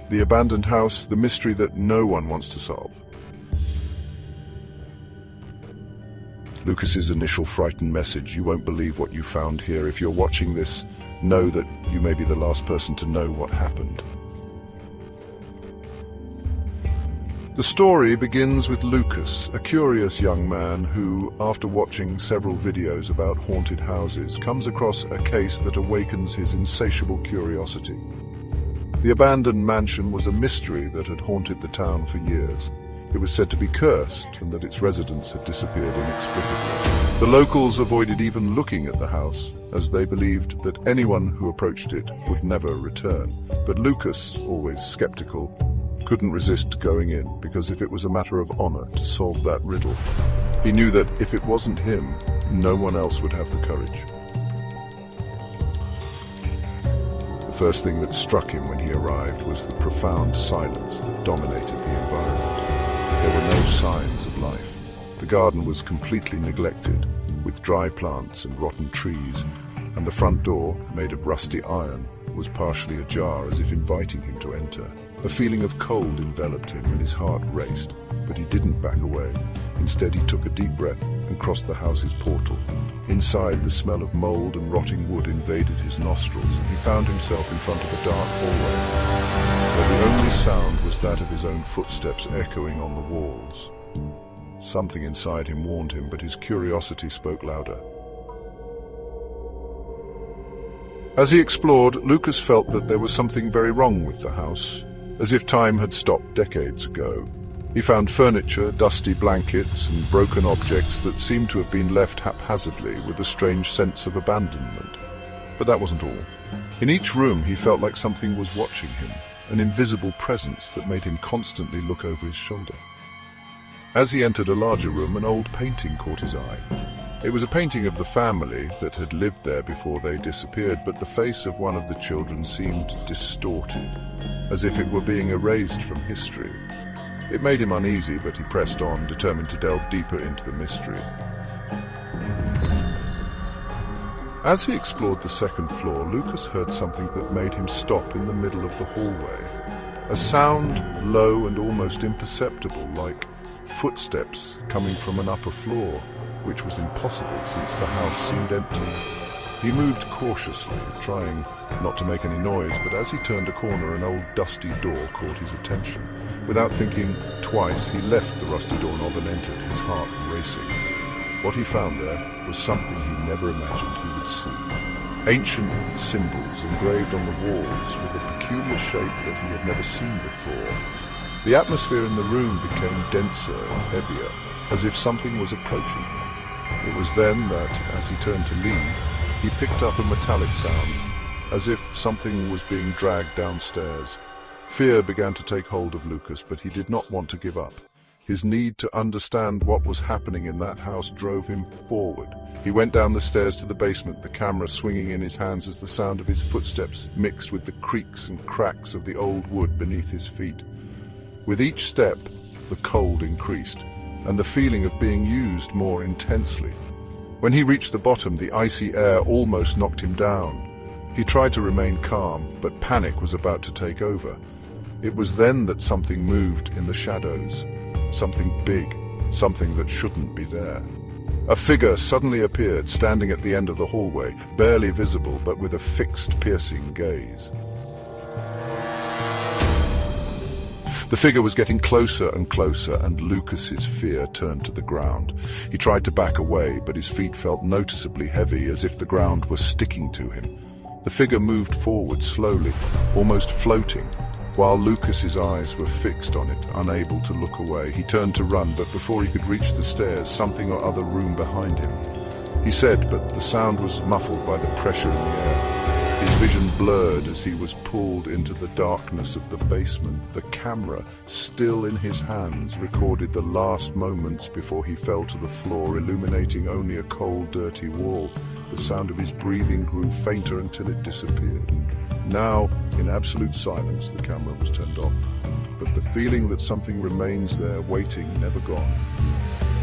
The abandoned house, the mystery that no one wants to solve. Lucas's initial frightened message, "You won't believe what you found here. If you're watching this, know that you may be the last person to know what happened." The story begins with Lucas, a curious young man who, after watching several videos about haunted houses, comes across a case that awakens his insatiable curiosity. The abandoned mansion was a mystery that had haunted the town for years. It was said to be cursed and that its residents had disappeared inexplicably. The locals avoided even looking at the house, as they believed that anyone who approached it would never return. But Lucas, always skeptical, couldn't resist going in, because if it was a matter of honor to solve that riddle, he knew that if it wasn't him, no one else would have the courage. The first thing that struck him when he arrived was the profound silence that dominated the environment. There were no signs of life. The garden was completely neglected, with dry plants and rotten trees, and the front door, made of rusty iron, was partially ajar, as if inviting him to enter. A feeling of cold enveloped him and his heart raced, but he didn't back away. Instead, he took a deep breath and crossed the house's portal. Inside, the smell of mold and rotting wood invaded his nostrils, and he found himself in front of a dark hallway, where the only sound was that of his own footsteps echoing on the walls. Something inside him warned him, but his curiosity spoke louder. As he explored, Lucas felt that there was something very wrong with the house, as if time had stopped decades ago. He found furniture, dusty blankets, and broken objects that seemed to have been left haphazardly, with a strange sense of abandonment. But that wasn't all. In each room he felt like something was watching him, an invisible presence that made him constantly look over his shoulder. As he entered a larger room, an old painting caught his eye. It was a painting of the family that had lived there before they disappeared, but the face of one of the children seemed distorted, as if it were being erased from history. It made him uneasy, but he pressed on, determined to delve deeper into the mystery. As he explored the second floor, Lucas heard something that made him stop in the middle of the hallway. A sound, low and almost imperceptible, like footsteps coming from an upper floor, which was impossible since the house seemed empty. He moved cautiously, trying not to make any noise, but as he turned a corner, an old dusty door caught his attention. Without thinking twice, he left the rusty doorknob and entered, his heart racing. What he found there was something he never imagined he would see. Ancient symbols engraved on the walls with a peculiar shape that he had never seen before. The atmosphere in the room became denser and heavier, as if something was approaching him. It was then that, as he turned to leave, he picked up a metallic sound, as if something was being dragged downstairs. Fear began to take hold of Lucas, but he did not want to give up. His need to understand what was happening in that house drove him forward. He went down the stairs to the basement, the camera swinging in his hands as the sound of his footsteps mixed with the creaks and cracks of the old wood beneath his feet. With each step, the cold increased, and the feeling of being used more intensely. When he reached the bottom, the icy air almost knocked him down. He tried to remain calm, but panic was about to take over. It was then that something moved in the shadows. Something big, something that shouldn't be there. A figure suddenly appeared, standing at the end of the hallway, barely visible but with a fixed, piercing gaze. The figure was getting closer and closer, and Lucas's fear turned to the ground. He tried to back away, but his feet felt noticeably heavy, as if the ground was sticking to him. The figure moved forward slowly, almost floating, while Lucas's eyes were fixed on it, unable to look away. He turned to run, but before he could reach the stairs, something or other loomed behind him. He said, but the sound was muffled by the pressure in the air. His vision blurred as he was pulled into the darkness of the basement. The camera, still in his hands, recorded the last moments before he fell to the floor, illuminating only a cold, dirty wall. The sound of his breathing grew fainter until it disappeared. Now, in absolute silence, the camera was turned off, but the feeling that something remains there, waiting, never gone.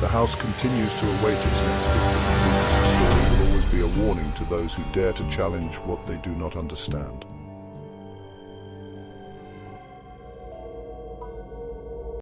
The house continues to await its next victim. The story will always be a warning to those who dare to challenge what they do not understand.